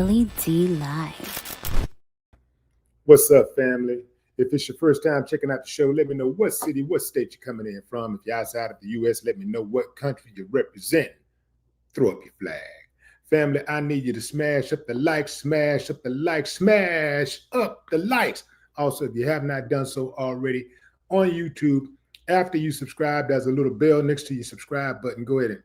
Willie D Live. What's up, family? If it's your first time checking out the show, let me know what city, what state you're coming in from. If you're outside of the U.S., let me know what country you represent. Throw up your flag. Family, I need you to smash up the likes, smash up the likes, smash up the likes. Also, if you have not done so already, on YouTube, after you subscribe, there's a little bell next to your subscribe button. Go ahead and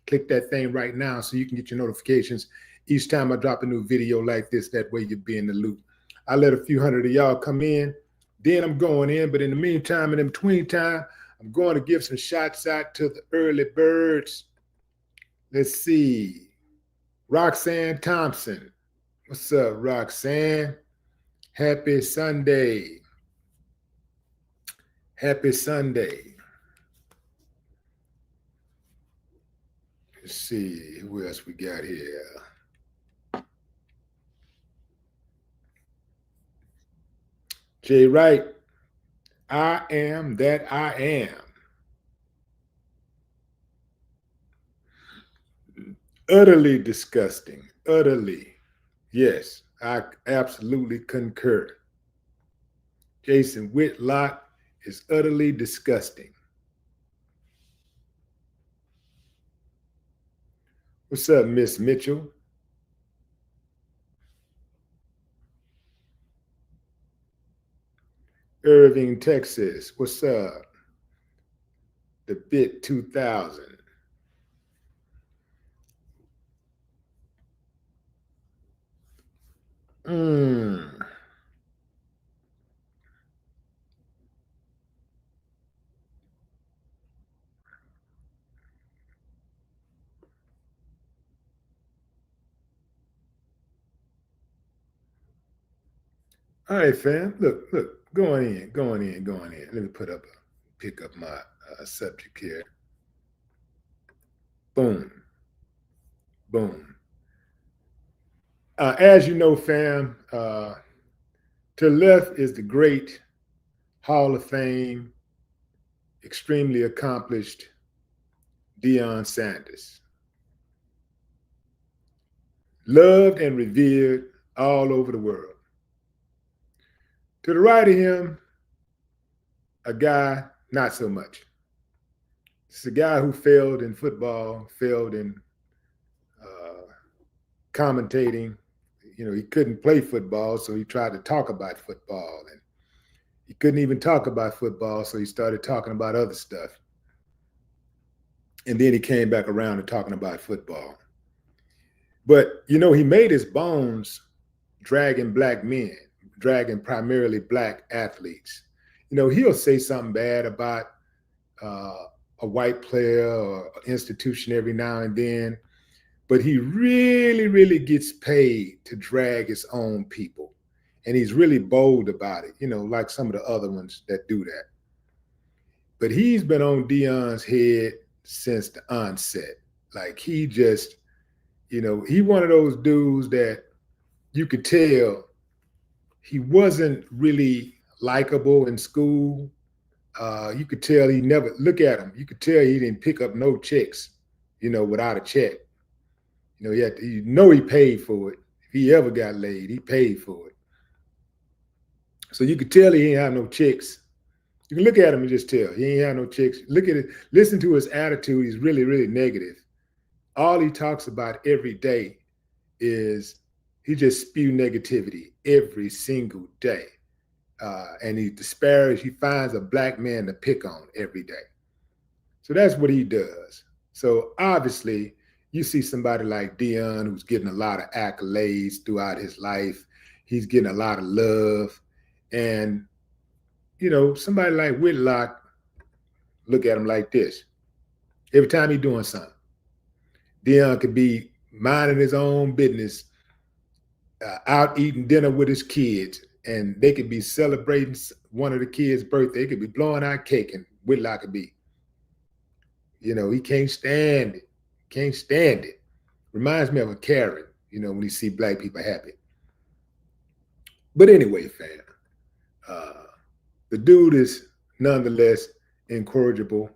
click that thing right now so you can get your notifications each time I drop a new video like this. That way you'll be in the loop. I let a few hundred of y'all come in, then I'm going in. But in the meantime, and in between time, I'm going to give some shots out to the early birds. Let's see. Roxanne Thompson. What's up, Roxanne? Happy Sunday. Happy Sunday. Let's see, who else we got here? Jay Wright, I am that I am. Utterly disgusting. Utterly. Yes, I absolutely concur. Jason Whitlock is utterly disgusting. What's up, Miss Mitchell? Irving, Texas. What's up? The Bit 2000. All right, fam. Look, going in. Let me pick up my subject here. Boom. As you know, fam, to the left is the great Hall of Fame, extremely accomplished Deion Sanders. Loved and revered all over the world. To the right of him, a guy not so much. It's a guy who failed in football, failed in commentating. You know, he couldn't play football, so he tried to talk about football. And he couldn't even talk about football, so he started talking about other stuff. And then he came back around to talking about football. But, you know, he made his bones dragging black men, dragging primarily black athletes. You know, he'll say something bad about a white player or an institution every now and then, but he really gets paid to drag his own people. And he's really bold about it, you know, like some of the other ones that do that. But he's been on Dion's head since the onset. Like he just, you know, he one of those dudes that you could tell he wasn't really likable in school. You could tell he never, look at him, you could tell he didn't pick up no checks, you know, without a check. You know, he paid for it. If he ever got laid, he paid for it. So you could tell he ain't have no chicks. You can look at him and just tell he ain't have no chicks. Look at it, listen to his attitude. He's really negative. All he talks about every day is he just spew negativity every single day. And he finds a black man to pick on every day. So that's what he does. So obviously, you see somebody like Dion who's getting a lot of accolades throughout his life. He's getting a lot of love. And, you know, somebody like Whitlock, look at him like this. Every time he's doing something, Dion could be minding his own business, out eating dinner with his kids, and they could be celebrating one of the kids' birthday. They could be blowing out cake, and Whitlock could be, you know, he can't stand it. Can't stand it. Reminds me of a Karen, you know, when you see black people happy. But anyway, fam, the dude is nonetheless incorrigible.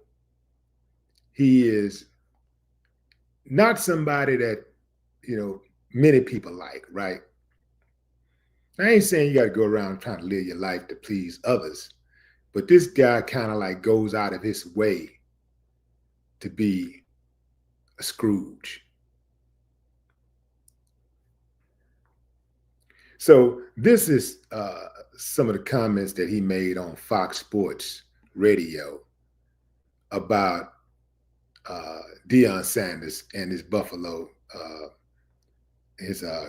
He is not somebody that, you know, many people like, right? I ain't saying you got to go around trying to live your life to please others, but this guy kind of like goes out of his way to be a Scrooge. So this is some of the comments that he made on Fox Sports Radio about Deion Sanders and his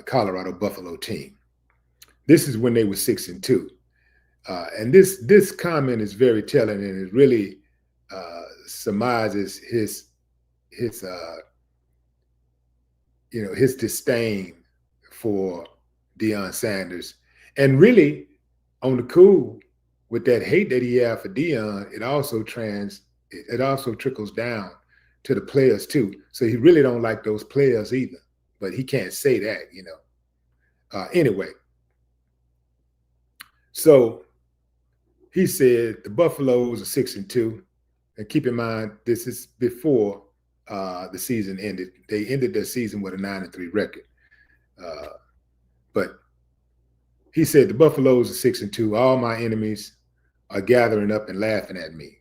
Colorado Buffalo team. This is when they were 6-2, and this comment is very telling, and it really surmises his disdain for Deion Sanders, and really on the cool with that hate that he had for Dion, it also trickles down to the players too. So he really don't like those players either, but he can't say that, Anyway, so he said the Buffaloes are 6-2, and keep in mind this is before the season ended. They ended their season with a 9-3 record, but he said the Buffaloes are 6-2. All my enemies are gathering up and laughing at me.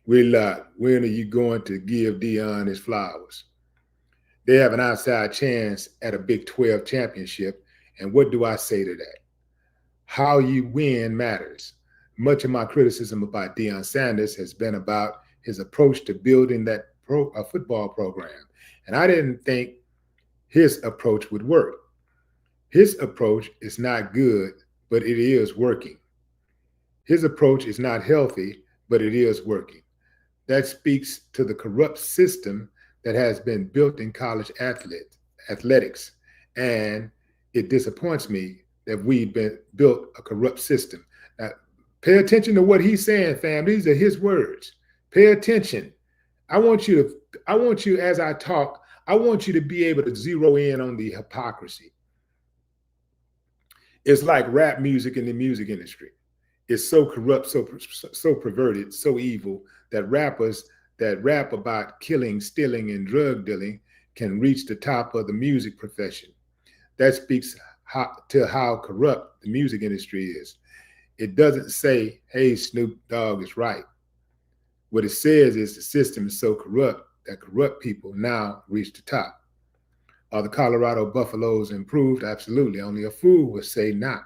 When are you going to give Dion his flowers? They have an outside chance at a Big 12 championship. And what do I say to that? How you win matters. Much of my criticism about Deion Sanders has been about his approach to building that football program. And I didn't think his approach would work. His approach is not good, but it is working. His approach is not healthy, but it is working. That speaks to the corrupt system that has been built in college athletics. And it disappoints me that we've built a corrupt system. Now, pay attention to what he's saying, fam. These are his words. Pay attention. I want you, as I talk, I want you to be able to zero in on the hypocrisy. It's like rap music in the music industry. It's so corrupt, so perverted, so evil that rappers that rap about killing, stealing, and drug dealing can reach the top of the music profession. That speaks to how corrupt the music industry is. It doesn't say, hey, Snoop Dogg is right. What it says is the system is so corrupt that corrupt people now reach the top. Are the Colorado Buffaloes improved? Absolutely. Only a fool would say not.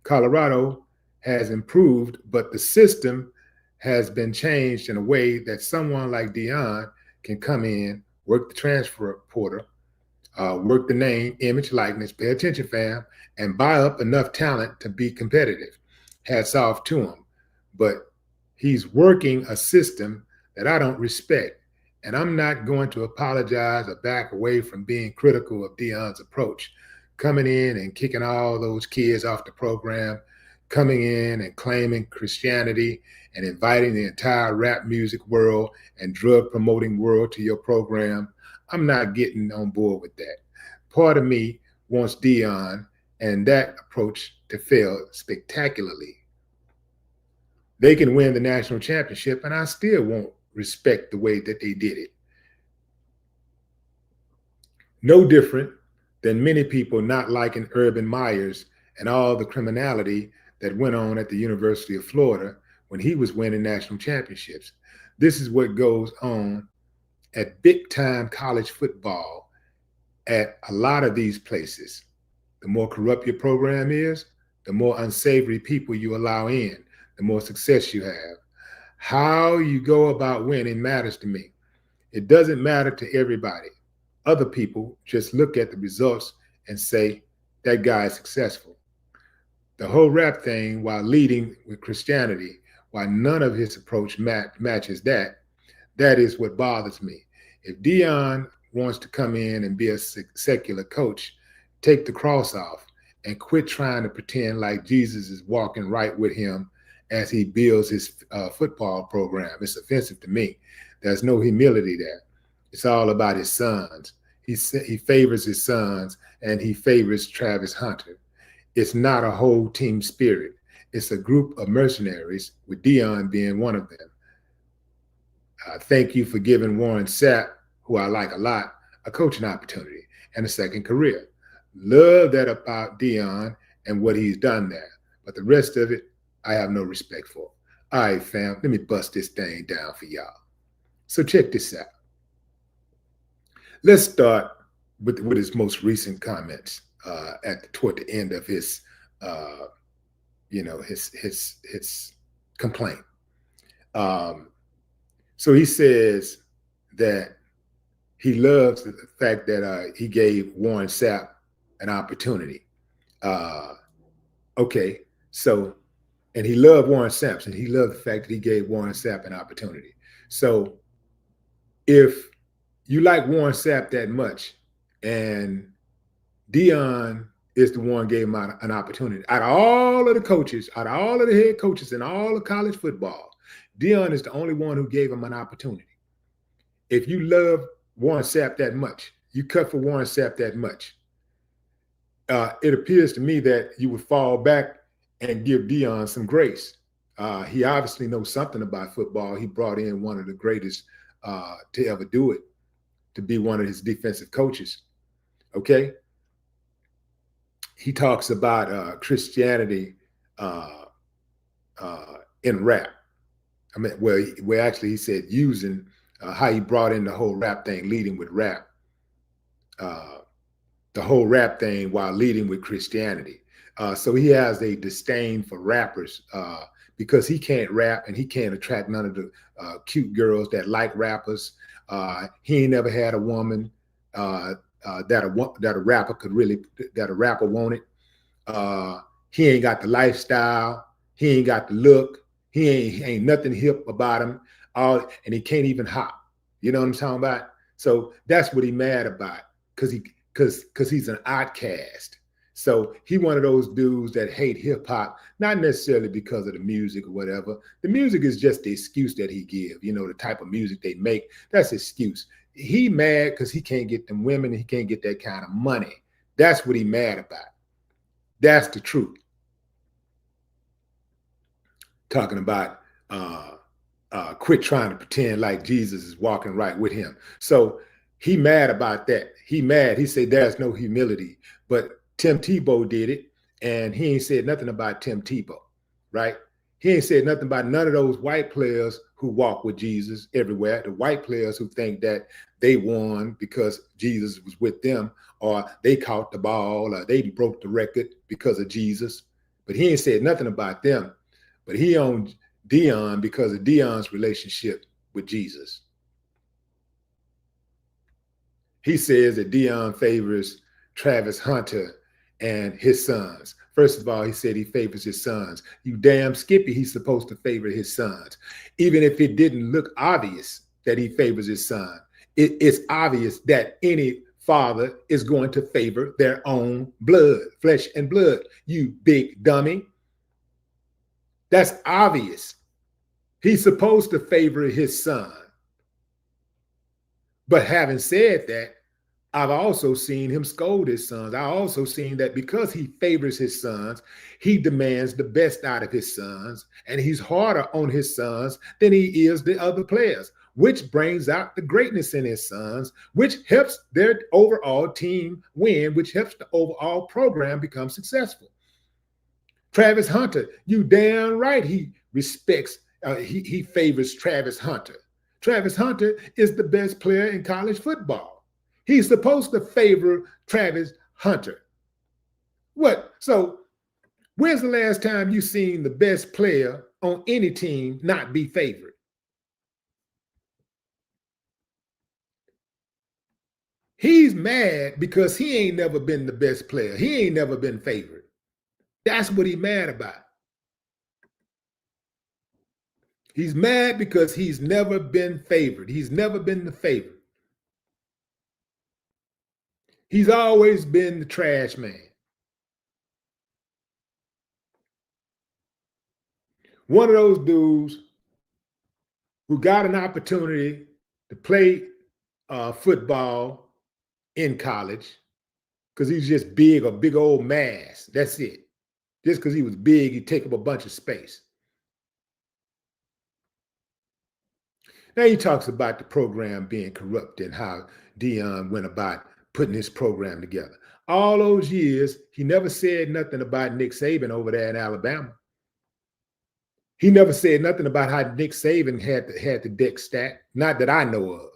Colorado has improved, but the system has been changed in a way that someone like Dion can come in, work the transfer portal, work the name, image, likeness, pay attention, fam, and buy up enough talent to be competitive. Hats off to him. But he's working a system that I don't respect. And I'm not going to apologize or back away from being critical of Dion's approach, coming in and kicking all those kids off the program, coming in and claiming Christianity and inviting the entire rap music world and drug promoting world to your program. I'm not getting on board with that. Part of me wants Dion and that approach to fail spectacularly. They can win the national championship, and I still won't respect the way that they did it. No different than many people not liking Urban Myers and all the criminality that went on at the University of Florida when he was winning national championships. This is what goes on at big-time college football at a lot of these places. The more corrupt your program is, the more unsavory people you allow in, the more success you have. How you go about winning matters to me. It doesn't matter to everybody. Other people just look at the results and say, that guy is successful. The whole rap thing, while leading with Christianity, while none of his approach matches that is what bothers me. If Dion wants to come in and be a secular coach, take the cross off and quit trying to pretend like Jesus is walking right with him as he builds his football program. It's offensive to me. There's no humility there. It's all about his sons. He favors his sons, and he favors Travis Hunter. It's not a whole team spirit. It's a group of mercenaries, with Dion being one of them. Thank you for giving Warren Sapp, who I like a lot, a coaching opportunity and a second career. Love that about Dion and what he's done there. But the rest of it, I have no respect for. All right, fam, let me bust this thing down for y'all. So check this out. Let's start with his most recent comments toward the end of his, his complaint. So he says that he loves the fact that he gave Warren Sapp an opportunity. Okay, so, and he loved Warren Sapp, and he loved the fact that he gave Warren Sapp an opportunity. So if you like Warren Sapp that much, and Dion is the one gave him an opportunity. Out of all of the coaches, out of all of the head coaches in all of college football, Dion is the only one who gave him an opportunity. If you love Warren Sapp that much, you cut for Warren Sapp that much, it appears to me that you would fall back and give Dion some grace. He obviously knows something about football. He brought in one of the greatest to ever do it, to be one of his defensive coaches. Okay. He talks about Christianity in rap. I mean, where actually he said using how he brought in the whole rap thing, leading with rap, the whole rap thing while leading with Christianity. So he has a disdain for rappers because he can't rap and he can't attract none of the cute girls that like rappers. He ain't never had a woman that a rapper could really, that a rapper wanted. He ain't got the lifestyle. He ain't got the look. He ain't nothing hip about him. And he can't even hop. You know what I'm talking about? So that's what he mad about, because he's an outcast. So he one of those dudes that hate hip hop, not necessarily because of the music or whatever. The music is just the excuse that he give. You know, the type of music they make, that's his excuse. He mad because he can't get them women and he can't get that kind of money. That's what he mad about. That's the truth. Talking about quit trying to pretend like Jesus is walking right with him. So he mad about that. He mad. He said there's no humility. But Tim Tebow did it, and he ain't said nothing about Tim Tebow, right? He ain't said nothing about none of those white players who walk with Jesus everywhere. The white players who think that they won because Jesus was with them, or they caught the ball, or they broke the record because of Jesus. But he ain't said nothing about them. But he owned Dion because of Dion's relationship with Jesus. He says that Dion favors Travis Hunter and his sons. First of all, he said he favors his sons. You damn Skippy, he's supposed to favor his sons. Even if it didn't look obvious that he favors his son, it's obvious that any father is going to favor their own blood, flesh and blood, you big dummy. That's obvious. He's supposed to favor his son. But having said that, I've also seen him scold his sons. I also seen that because he favors his sons, he demands the best out of his sons, and he's harder on his sons than he is the other players, which brings out the greatness in his sons, which helps their overall team win, which helps the overall program become successful. Travis Hunter, you damn right he respects, he favors Travis Hunter. Travis Hunter is the best player in college football. He's supposed to favor Travis Hunter. What? So when's the last time you seen the best player on any team not be favored? He's mad because he ain't never been the best player. He ain't never been favored. That's what he's mad about. He's mad because he's never been favored. He's never been the favorite. He's always been the trash man. One of those dudes who got an opportunity to play football in college because he's just big, a big old mass. That's it. Just because he was big, he'd take up a bunch of space. Now he talks about the program being corrupt and how Dion went about putting his program together. All those years, he never said nothing about Nick Saban over there in Alabama. He never said nothing about how Nick Saban had the deck stacked, not that I know of.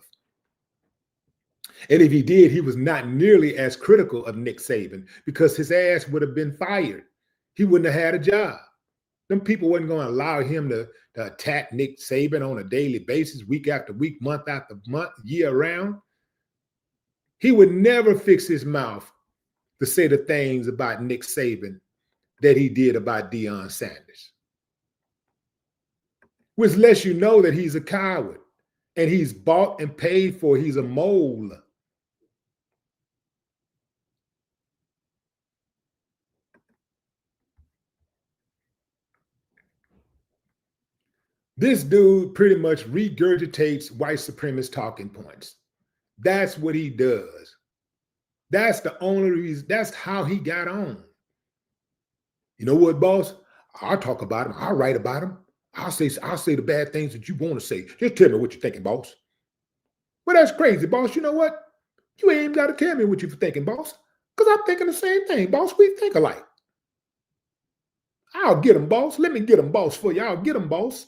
And if he did, he was not nearly as critical of Nick Saban because his ass would have been fired. He wouldn't have had a job. Them people wasn't going to allow him to attack Nick Saban on a daily basis, week after week, month after month, year round. He would never fix his mouth to say the things about Nick Saban that he did about Deion Sanders. Which lets you know that he's a coward and he's bought and paid for. He's a mole. This dude pretty much regurgitates white supremacist talking points. That's what he does. That's the only reason. That's how he got on. You know what, boss? I'll talk about him. I'll write about him. I'll say the bad things that you want to say. Just tell me what you're thinking, boss. Well, that's crazy, boss. You know what? You ain't got to tell me what you're thinking, boss. Because I'm thinking the same thing, boss. We think alike. I'll get him, boss. Let me get him, boss, for you. I'll get him, boss.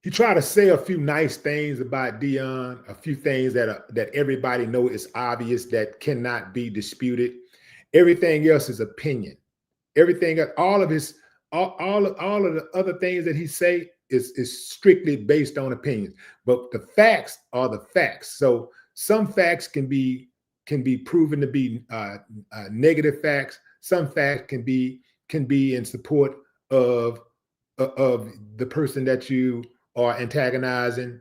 He tried to say a few nice things about Dion, a few things that everybody know is obvious, that cannot be disputed. Everything else is opinion. Everything, all of the other things that he say is strictly based on opinions. But the facts are the facts. So some facts can be proven to be negative facts. Some facts can be in support of the person that you are antagonizing.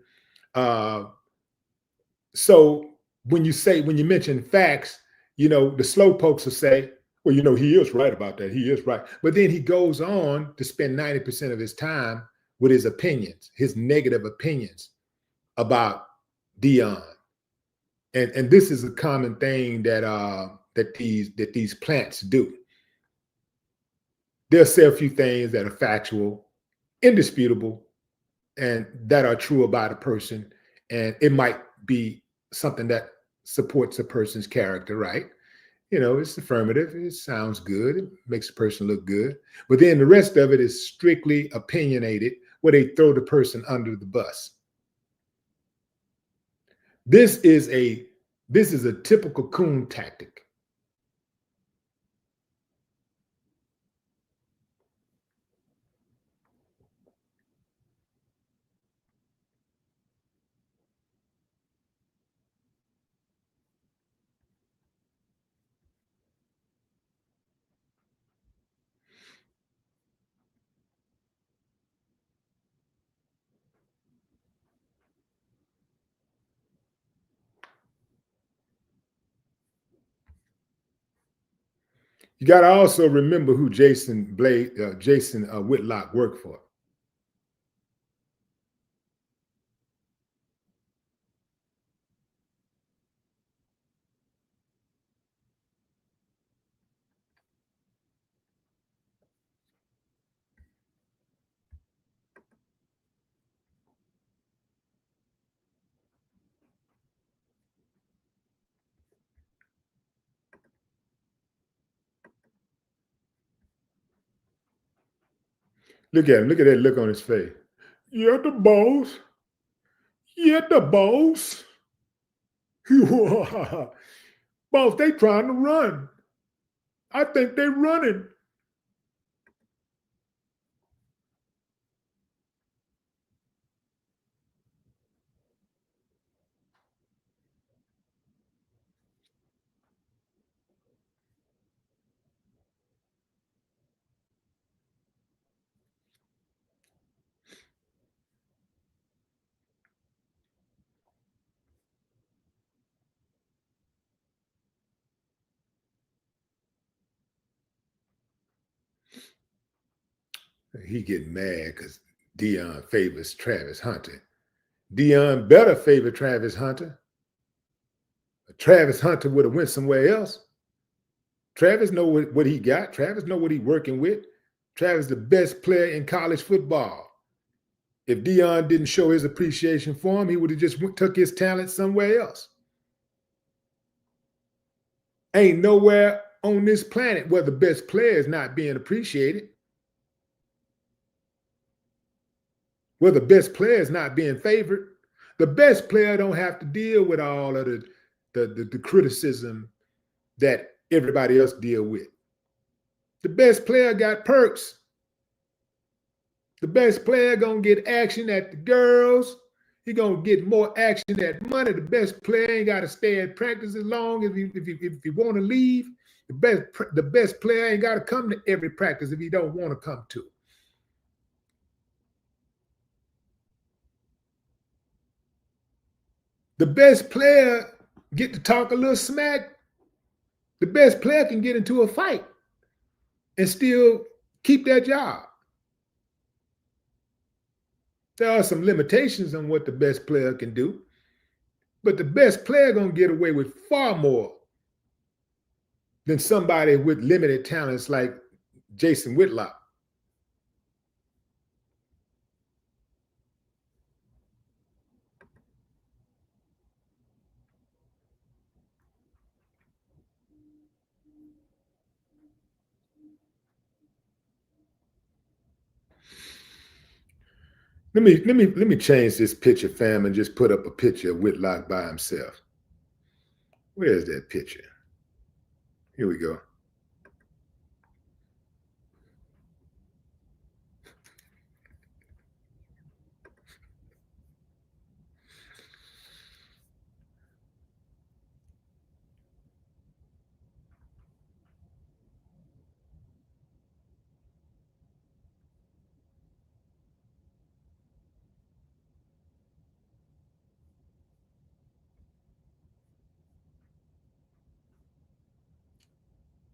So when you mention facts, the slow pokes will say, well, he is right about that. He is right. But then he goes on to spend 90% of his time with his opinions, his negative opinions about Dion. And this is a common thing that these plants do. They'll say a few things that are factual, indisputable, and that are true about a person. And it might be something that supports a person's character, right? It's affirmative. It sounds good. It makes the person look good. But then the rest of it is strictly opinionated, where they throw the person under the bus. This is a typical coon tactic. You got to also remember who Jason Whitlock worked for. Look at him. Look at that look on his face. Yeah, the boss. Yeah, the boss. Boss, they trying to run. I think they're running. He getting mad because Dion favors Travis Hunter. Dion better favor Travis Hunter. Travis Hunter would have went somewhere else. Travis know what he got. Travis know what he working with. Travis, the best player in college football. If Dion didn't show his appreciation for him, he would have just took his talent somewhere else. Ain't nowhere on this planet where the best player is not being appreciated, where the best player is not being favored. The best player don't have to deal with all of the criticism that everybody else deal with. The best player got perks. The best player gonna get action at the girls. He gonna get more action at money. The best player ain't gotta stay at practice as long if he want to leave. The best player ain't gotta come to every practice if he don't want to come to. The best player get to talk a little smack. The best player can get into a fight and still keep their job. There are some limitations on what the best player can do, but the best player gonna get away with far more than somebody with limited talents like Jason Whitlock. Let me change this picture, fam, and just put up a picture of Whitlock by himself. Where's that picture? Here we go.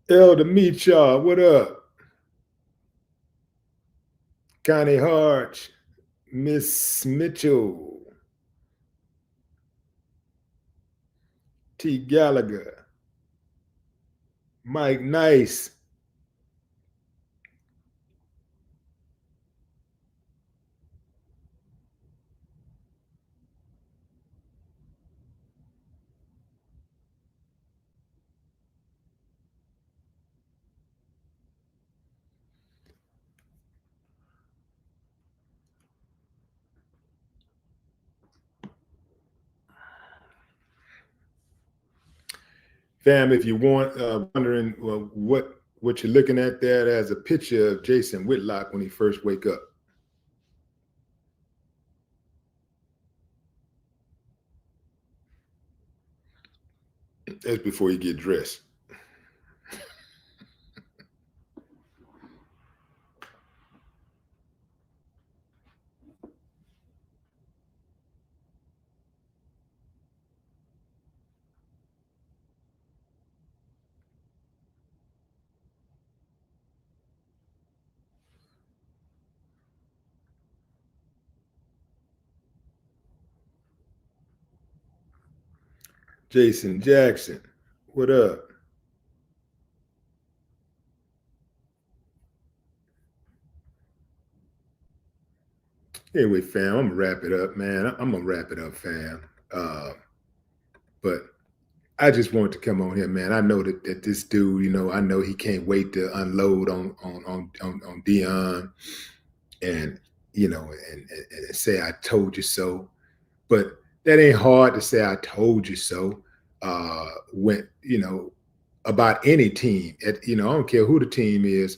Elder meet y'all. What up? Connie Harch, Miss Mitchell, T. Gallagher, Mike Nice. Fam, if you want, wondering what you're looking at there, as a picture of Jason Whitlock when he first wake up. That's before you get dressed. Jason Jackson, what up? Anyway, fam, I'm gonna wrap it up, man. I'm gonna wrap it up, fam. But I just wanted to come on here, man. I know that this dude, I know he can't wait to unload on Dion, and and say I told you so. But that ain't hard to say I told you so. When about any team, I don't care who the team is,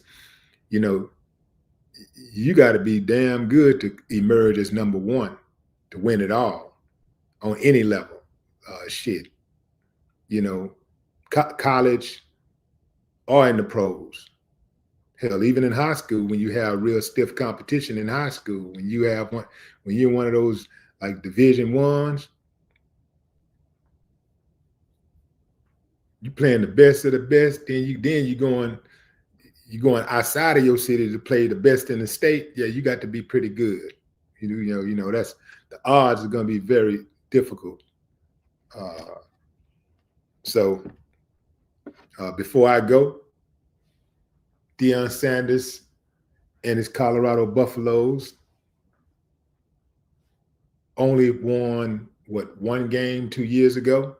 you got to be damn good to emerge as number one to win it all on any level. College or in the pros. Hell, even in high school, when you have real stiff competition in high school, when you're one of those like Division Ones, you playing the best of the best. Then you're going outside of your city to play the best in the state. Yeah, you got to be pretty good. That's the odds are going to be very difficult. So before I go, Deion Sanders and his Colorado Buffaloes only won, what, one game 2 years ago.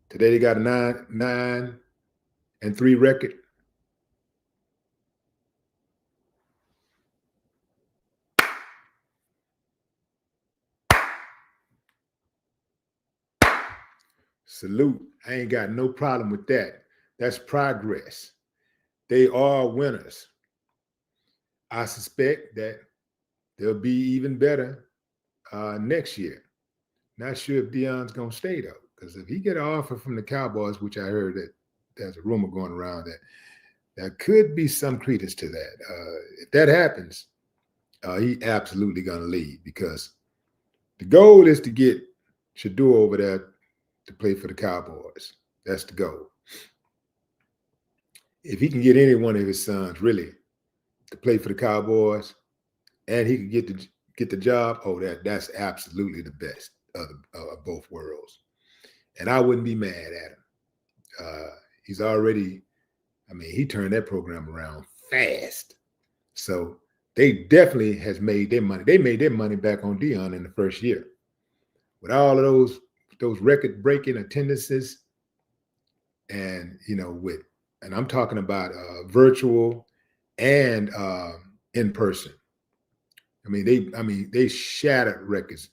Today they got a 9-3 record. Salute. I ain't got no problem with that. That's progress. They are winners. I suspect that they'll be even better next year. Not sure if Dion's going to stay, though, because if he get an offer from the Cowboys, which I heard that there's a rumor going around that there could be some credence to that. If that happens, he absolutely going to leave, because the goal is to get Shador over there to play for the Cowboys. That's the goal. If he can get any one of his sons really to play for the Cowboys, and he can get the job, oh, that's absolutely the best of both worlds. And I wouldn't be mad at him. He's already, he turned that program around fast. So they definitely has made their money. They made their money back on Dion in the first year. With all of those record-breaking attendances, and and I'm talking about virtual and in person. They shattered records,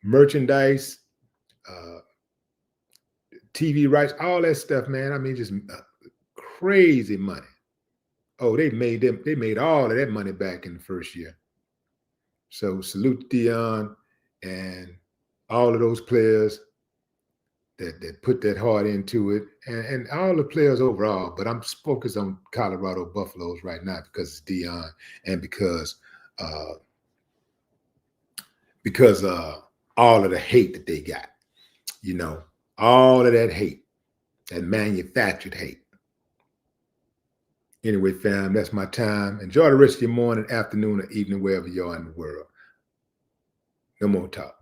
merchandise, TV rights, all that stuff, man. Just crazy money. Oh, they made all of that money back in the first year. So salute Dion and all of those players that put that heart into it, and all the players overall. But I'm focused on Colorado Buffaloes right now because it's Dion, and because all of the hate that they got, all of that hate, that manufactured hate. Anyway, fam, that's my time. Enjoy the rest of your morning, afternoon, or evening, wherever you are in the world. No more talk.